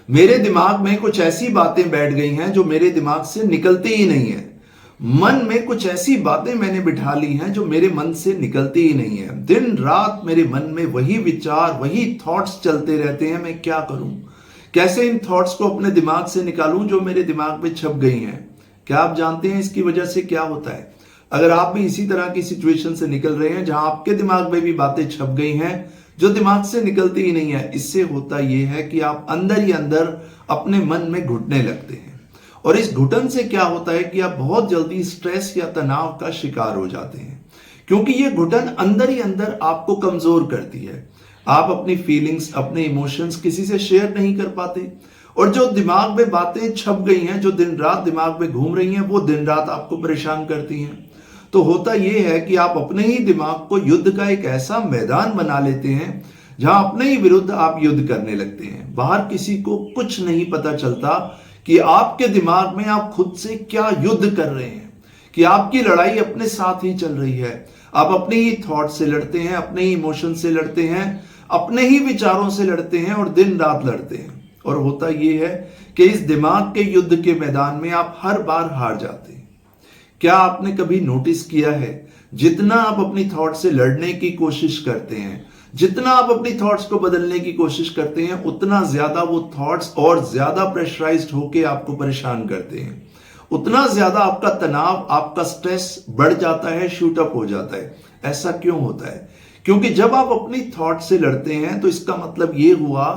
मेरे दिमाग में कुछ ऐसी बातें बैठ गई हैं जो मेरे दिमाग से निकलती ही नहीं है। मन में कुछ ऐसी बातें मैंने बिठा ली हैं जो मेरे मन से निकलती ही नहीं है। दिन रात मेरे मन में वही विचार, वही थॉट्स चलते रहते हैं। मैं क्या करूं? कैसे इन थॉट्स को अपने दिमाग से निकालूं जो मेरे दिमाग में छप गई हैं? क्या आप जानते हैं इसकी वजह से क्या होता है? अगर आप भी इसी तरह की सिचुएशन से निकल रहे हैं जहां आपके दिमाग में भी बातें छप गई हैं जो दिमाग से निकलती ही नहीं है, इससे होता यह है कि आप अंदर ही अंदर अपने मन में घुटने लगते हैं। और इस घुटन से क्या होता है कि आप बहुत जल्दी स्ट्रेस या तनाव का शिकार हो जाते हैं, क्योंकि ये घुटन अंदर ही अंदर आपको कमजोर करती है। आप अपनी फीलिंग्स, अपने इमोशंस किसी से शेयर नहीं कर पाते, और जो दिमाग में बातें छप गई हैं, जो दिन रात दिमाग में घूम रही हैं, वो दिन रात आपको परेशान करती हैं। तो होता यह है कि आप अपने ही दिमाग को युद्ध का एक ऐसा मैदान बना लेते हैं जहां अपने ही विरुद्ध आप युद्ध करने लगते हैं। बाहर किसी को कुछ नहीं पता चलता कि आपके दिमाग में आप खुद से क्या युद्ध कर रहे हैं, कि आपकी लड़ाई अपने साथ ही चल रही है। आप अपने ही थॉट से लड़ते हैं, अपने ही इमोशन से लड़ते हैं, अपने ही विचारों से लड़ते हैं और दिन रात लड़ते हैं। और होता यह है कि इस दिमाग के युद्ध के मैदान में आप हर बार हार जाते हैं। क्या आपने कभी नोटिस किया है, जितना आप अपनी थॉट से लड़ने की कोशिश करते हैं, जितना आप अपनी थॉट्स को बदलने की कोशिश करते हैं, उतना ज्यादा वो थॉट्स और ज्यादा प्रेशराइज्ड होकर आपको परेशान करते हैं। उतना ज्यादा आपका तनाव, आपका स्ट्रेस बढ़ जाता है, शूट अप हो जाता है। ऐसा क्यों होता है? क्योंकि जब आप अपनी थॉट से लड़ते हैं तो इसका मतलब ये हुआ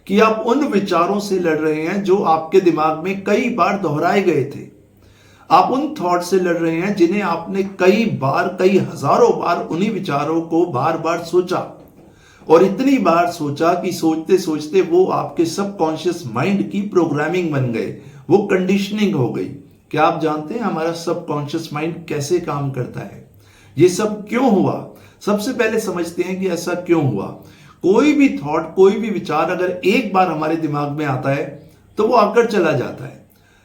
कि आप उन विचारों से लड़ रहे हैं जो आपके दिमाग में कई बार दोहराए गए थे। आप उन थॉट से लड़ रहे हैं जिन्हें आपने कई बार, कई हजारों बार उन्हीं विचारों को बार बार सोचा, और इतनी बार सोचा कि सोचते सोचते वो आपके सबकॉन्शियस माइंड की प्रोग्रामिंग बन गए, वो कंडीशनिंग हो गई। क्या आप जानते हैं हमारा सबकॉन्शियस माइंड कैसे काम करता है? ये सब क्यों हुआ? सबसे पहले समझते हैं कि ऐसा क्यों हुआ। कोई भी थॉट, कोई भी विचार अगर एक बार हमारे दिमाग में आता है तो वो आकर चला जाता है,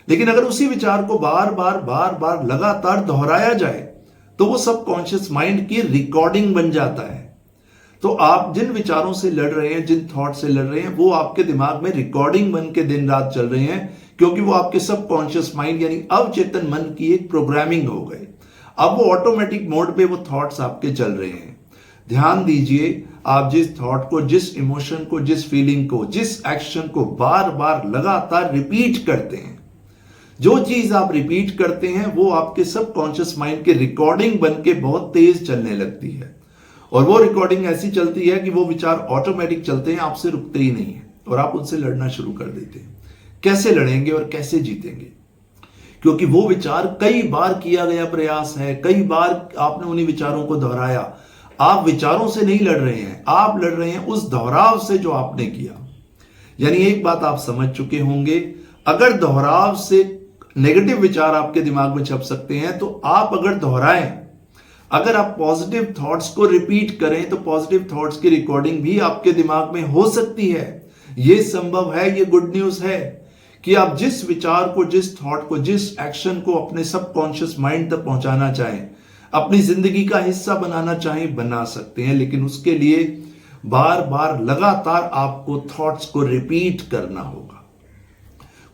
लेकिन अगर उसी विचार को बार बार लगातार दोहराया जाए तो वो सबकॉन्शियस माइंड की रिकॉर्डिंग बन जाता है। तो आप जिन विचारों से लड़ रहे हैं, जिन थॉट से लड़ रहे हैं, वो आपके दिमाग में रिकॉर्डिंग बन के दिन रात चल रहे हैं, क्योंकि वो आपके सबकॉन्शियस माइंड यानी अवचेतन मन की एक प्रोग्रामिंग हो गई। अब वो ऑटोमेटिक मोड पे वो थॉट्स आपके चल रहे हैं। ध्यान दीजिए, आप जिस थॉट को, जिस इमोशन को, जिस फीलिंग को, जिस एक्शन को बार बार लगातार रिपीट करते हैं, जो चीज आप रिपीट करते हैं वो आपके सबकॉन्शियस माइंड की रिकॉर्डिंग बन के बहुत तेज चलने लगती है। और वो रिकॉर्डिंग ऐसी चलती है कि वो विचार ऑटोमेटिक चलते हैं, आपसे रुकते ही नहीं है, और आप उनसे लड़ना शुरू कर देते हैं। कैसे लड़ेंगे और कैसे जीतेंगे? क्योंकि वो विचार कई बार किया गया प्रयास है, कई बार आपने उन्हीं विचारों को दोहराया। आप विचारों से नहीं लड़ रहे हैं, आप लड़ रहे हैं उस दोहराव से जो आपने किया। यानी एक बात आप समझ चुके होंगे, अगर दोहराव से नेगेटिव विचार आपके दिमाग में छप सकते हैं तो आप अगर दोहराएं, अगर आप पॉजिटिव थॉट्स को रिपीट करें तो पॉजिटिव थॉट्स की रिकॉर्डिंग भी आपके दिमाग में हो सकती है। यह संभव है, यह गुड न्यूज है कि आप जिस विचार को, जिस थॉट को, जिस एक्शन को अपने सबकॉन्शियस माइंड तक पहुंचाना चाहें, अपनी जिंदगी का हिस्सा बनाना चाहें, बना सकते हैं। लेकिन उसके लिए बार बार लगातार आपको थॉट्स को रिपीट करना होगा,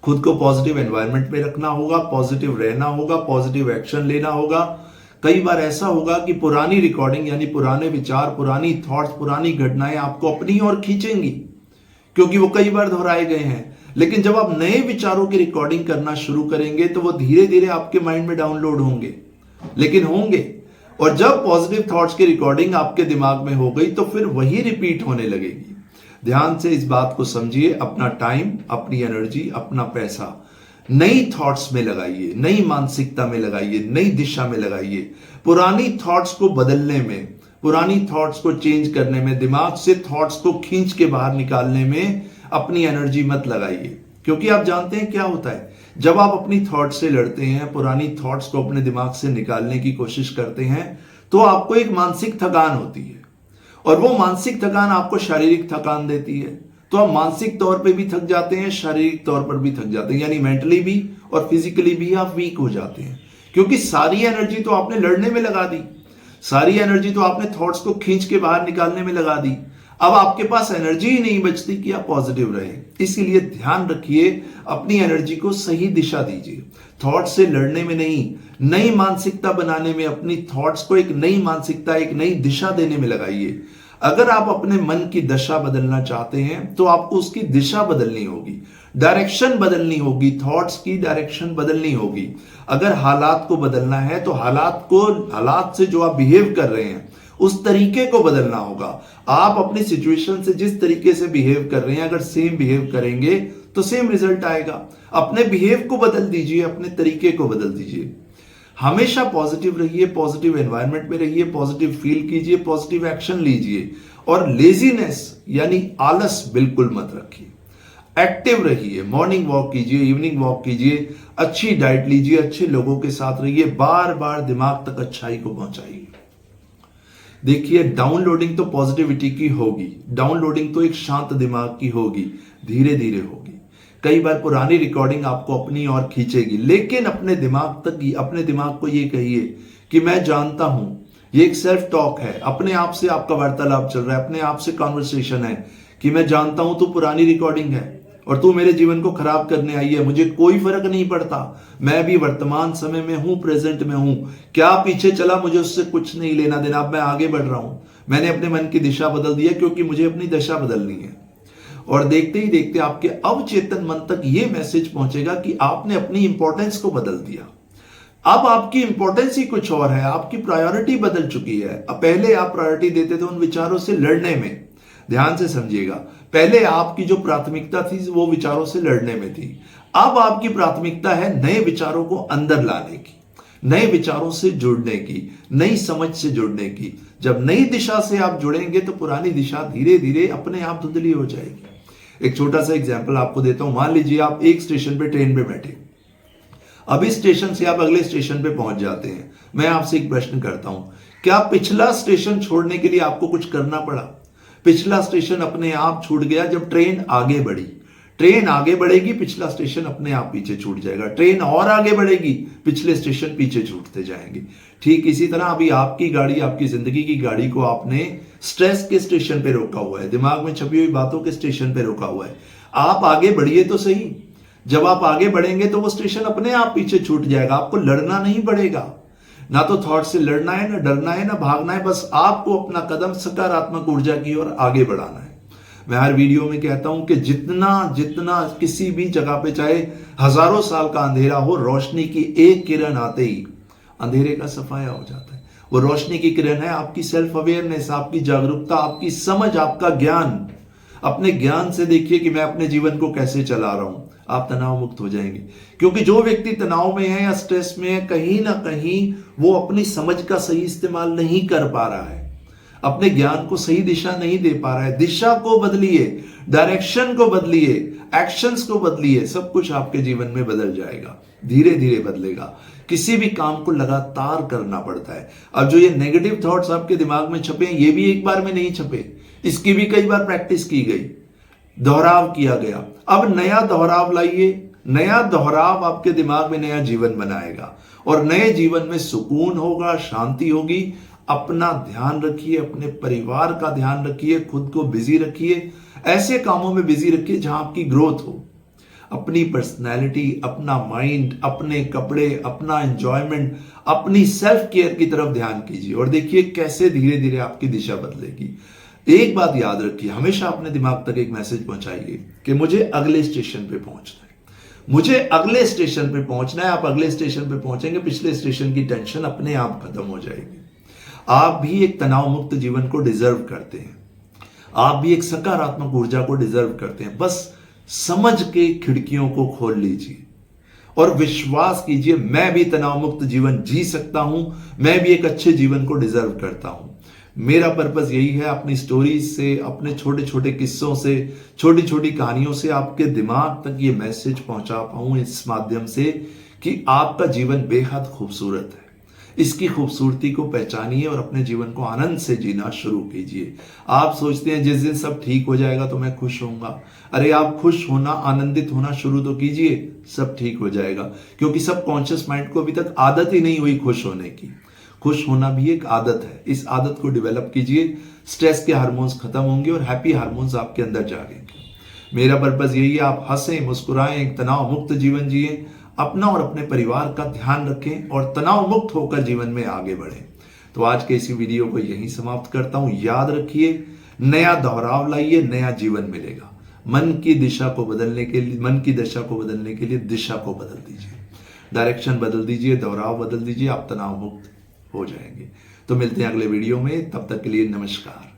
खुद को पॉजिटिव एनवायरनमेंट में रखना होगा, पॉजिटिव रहना होगा, पॉजिटिव एक्शन लेना होगा। कई बार ऐसा होगा कि पुरानी रिकॉर्डिंग यानी पुराने विचार, पुरानी थॉट्स, पुरानी घटनाएं आपको अपनी ओर खींचेंगी, क्योंकि वो कई बार दोहराए गए हैं। लेकिन जब आप नए विचारों की रिकॉर्डिंग करना शुरू करेंगे तो वो धीरे धीरे आपके माइंड में डाउनलोड होंगे, लेकिन होंगे। और जब पॉजिटिव थॉट्स की रिकॉर्डिंग आपके दिमाग में हो गई तो फिर वही रिपीट होने लगेगी। ध्यान से इस बात को समझिए, अपना टाइम, अपनी एनर्जी, अपना पैसा नई थॉट्स में लगाइए, नई मानसिकता में लगाइए, नई दिशा में लगाइए। पुरानी थॉट्स को बदलने में, पुरानी थॉट्स को चेंज करने में, दिमाग से थॉट्स को खींच के बाहर निकालने में अपनी एनर्जी मत लगाइए। क्योंकि आप जानते हैं क्या होता है, जब आप अपनी थॉट से लड़ते हैं, पुरानी थॉट्स को अपने दिमाग से निकालने की कोशिश करते हैं, तो आपको एक मानसिक थकान होती है, और वो मानसिक थकान आपको शारीरिक थकान देती है। तो आप मानसिक तौर पे भी थक जाते हैं, शारीरिक तौर पर भी थक जाते हैं, यानी मेंटली भी और फिजिकली भी आप वीक हो जाते हैं। क्योंकि सारी एनर्जी तो आपने लड़ने में लगा दी, सारी एनर्जी तो आपने थॉट्स को खींच के बाहर निकालने में लगा दी। अब आपके पास एनर्जी ही नहीं बचती कि आप पॉजिटिव रहे। इसीलिए ध्यान रखिए, अपनी एनर्जी को सही दिशा दीजिए। थॉट्स से लड़ने में नहीं, नई मानसिकता बनाने में, अपनी थॉट्स को एक नई मानसिकता, एक नई दिशा देने में लगाइए। अगर आप अपने मन की दशा बदलना चाहते हैं तो आपको उसकी दिशा बदलनी होगी, डायरेक्शन बदलनी होगी, थॉट्स की डायरेक्शन बदलनी होगी। अगर हालात को बदलना है तो हालात से जो आप बिहेव कर रहे हैं उस तरीके को बदलना होगा। आप अपनी सिचुएशन से जिस तरीके से बिहेव कर रहे हैं, अगर सेम बिहेव करेंगे तो सेम रिजल्ट आएगा। अपने बिहेव को बदल दीजिए, अपने तरीके को बदल दीजिए। हमेशा पॉजिटिव रहिए, पॉजिटिव एनवायरनमेंट में रहिए, पॉजिटिव फील कीजिए, पॉजिटिव एक्शन लीजिए और लेजीनेस यानी आलस बिल्कुल मत रखिए। एक्टिव रहिए, मॉर्निंग वॉक कीजिए, इवनिंग वॉक कीजिए, अच्छी डाइट लीजिए, अच्छे लोगों के साथ रहिए, बार बार दिमाग तक अच्छाई को पहुंचाइए। देखिए, डाउनलोडिंग तो पॉजिटिविटी की होगी, डाउनलोडिंग तो एक शांत दिमाग की होगी, धीरे धीरे होगी। कई बार पुरानी रिकॉर्डिंग आपको अपनी ओर खींचेगी, लेकिन अपने दिमाग को ये कहिए कि मैं जानता हूं, ये एक सेल्फ टॉक है, अपने आप से आपका वार्तालाप चल रहा है, अपने आप से कॉन्वर्सेशन है कि मैं जानता हूं तू पुरानी रिकॉर्डिंग है और तू मेरे जीवन को खराब करने आई है। मुझे कोई फर्क नहीं पड़ता, मैं भी वर्तमान समय में हूं, प्रेजेंट में हूं। क्या पीछे चला, मुझे उससे कुछ नहीं लेना देना। अब मैं आगे बढ़ रहा हूं, मैंने अपने मन की दिशा बदल दी है क्योंकि मुझे अपनी दशा बदलनी है। और देखते ही देखते आपके अवचेतन मन तक यह मैसेज पहुंचेगा कि आपने अपनी इंपॉर्टेंस को बदल दिया। अब आपकी इंपॉर्टेंस ही कुछ और है, आपकी प्रायोरिटी बदल चुकी है। अब पहले आप प्रायोरिटी देते थे उन विचारों से लड़ने में, ध्यान से समझिएगा, पहले आपकी जो प्राथमिकता थी वो विचारों से लड़ने में थी। अब आपकी प्राथमिकता है नए विचारों को अंदर लाने की, नए विचारों से जुड़ने की, नई समझ से जुड़ने की। जब नई दिशा से आप जुड़ेंगे तो पुरानी दिशा धीरे धीरे अपने आप धुंधली हो जाएगी। एक छोटा सा एग्जाम्पल आपको देता हूं। मान लीजिए आप एक स्टेशन पे ट्रेन पे बैठे, अब इस स्टेशन से आप अगले स्टेशन पे पहुंच जाते हैं। मैं आपसे एक प्रश्न करता हूं, क्या पिछला स्टेशन छोड़ने के लिए आपको कुछ करना पड़ा? पिछला स्टेशन अपने आप छूट गया जब ट्रेन आगे बढ़ी। ट्रेन आगे बढ़ेगी, पिछला स्टेशन अपने आप पीछे छूट जाएगा। ट्रेन और आगे बढ़ेगी, पिछले स्टेशन पीछे छूटते जाएंगे। ठीक इसी तरह अभी आपकी गाड़ी, आपकी जिंदगी की गाड़ी को आपने स्ट्रेस के स्टेशन पे रोका हुआ है, दिमाग में छपी हुई बातों के स्टेशन पे रोका हुआ है। आप आगे बढ़िए तो सही। जब आप आगे बढ़ेंगे तो वो स्टेशन अपने आप पीछे छूट जाएगा, आपको लड़ना नहीं पड़ेगा। ना तो थॉट से लड़ना है, ना डरना है, ना भागना है, बस आपको अपना कदम सकारात्मक ऊर्जा की ओर आगे बढ़ाना है। मैं हर वीडियो में कहता हूं कि जितना जितना किसी भी जगह पे, चाहे हजारों साल का अंधेरा हो, रोशनी की एक किरण आते ही अंधेरे का सफाया हो जाता है। वो रोशनी की किरण है आपकी सेल्फ अवेयरनेस, आपकी जागरूकता, आपकी समझ, आपका ज्ञान। अपने ज्ञान से देखिए कि मैं अपने जीवन को कैसे चला रहा हूं, आप तनाव मुक्त हो जाएंगे। क्योंकि जो व्यक्ति तनाव में है या स्ट्रेस में है, कहीं ना कहीं वो अपनी समझ का सही इस्तेमाल नहीं कर पा रहा है, अपने ज्ञान को सही दिशा नहीं दे पा रहा है। दिशा को बदलिए, डायरेक्शन को बदलिए, एक्शंस को बदलिए, सब कुछ आपके जीवन में बदल जाएगा, धीरे धीरे बदलेगा। किसी भी काम को लगातार करना पड़ता है। अब जो ये नेगेटिव थॉट्स आपके दिमाग में छपे हैं, ये भी एक बार में नहीं छपे, इसकी भी कई बार प्रैक्टिस की गई, दोहराव किया गया। अब नया दोहराव लाइए, नया दोहराव आपके दिमाग में नया जीवन बनाएगा और नए जीवन में सुकून होगा, शांति होगी। अपना ध्यान रखिए, अपने परिवार का ध्यान रखिए, खुद को बिजी रखिए, ऐसे कामों में बिजी रखिए जहां आपकी ग्रोथ हो। अपनी पर्सनैलिटी, अपना माइंड, अपने कपड़े, अपना एंजॉयमेंट, अपनी सेल्फ केयर की तरफ ध्यान कीजिए और देखिए कैसे धीरे धीरे आपकी दिशा बदलेगी। एक बात याद रखिए, हमेशा अपने दिमाग तक एक मैसेज पहुंचाइए कि मुझे अगले स्टेशन पे पहुंचना है, मुझे अगले स्टेशन पे पहुंचना है। आप अगले स्टेशन पे पहुंचेंगे, पिछले स्टेशन की टेंशन अपने आप खत्म हो जाएगी। आप भी एक तनाव मुक्त जीवन को डिजर्व करते हैं, आप भी एक सकारात्मक ऊर्जा को डिजर्व करते हैं। बस समझ के खिड़कियों को खोल लीजिए और विश्वास कीजिए, मैं भी तनाव मुक्त जीवन जी सकता हूं, मैं भी एक अच्छे जीवन को डिजर्व करता हूं। मेरा पर्पस यही है, अपनी स्टोरीज से, अपने छोटे छोटे किस्सों से, छोटी छोटी कहानियों से आपके दिमाग तक ये मैसेज पहुंचा पाऊं इस माध्यम से कि आपका जीवन बेहद खूबसूरत है। इसकी खूबसूरती को पहचानिए और अपने जीवन को आनंद से जीना शुरू कीजिए। आप सोचते हैं जिस दिन सब ठीक हो जाएगा तो मैं खुश होऊंगा। अरे आप खुश होना, आनंदित होना शुरू तो कीजिए, सब ठीक हो जाएगा। क्योंकि सब कॉन्शियस माइंड को अभी तक आदत ही नहीं हुई खुश होने की। खुश होना भी एक आदत है, इस आदत को डेवलप कीजिए। स्ट्रेस के हार्मोन्स खत्म होंगे और हैप्पी हार्मोन्स आपके अंदर जागेंगे। मेरा पर्पस यही है, आप हंसें, मुस्कुराएं, एक तनाव मुक्त जीवन जिए, अपना और अपने परिवार का ध्यान रखें और तनाव मुक्त होकर जीवन में आगे बढ़ें। तो आज के इसी वीडियो को यहीं समाप्त करता हूं। याद रखिए, नया दोहराव लाइए, नया जीवन मिलेगा। मन की दशा को बदलने के लिए दिशा को बदल दीजिए, डायरेक्शन बदल दीजिए, दोहराव बदल दीजिए, आप तनाव मुक्त हो जाएंगे। तो मिलते हैं अगले वीडियो में, तब तक के लिए नमस्कार।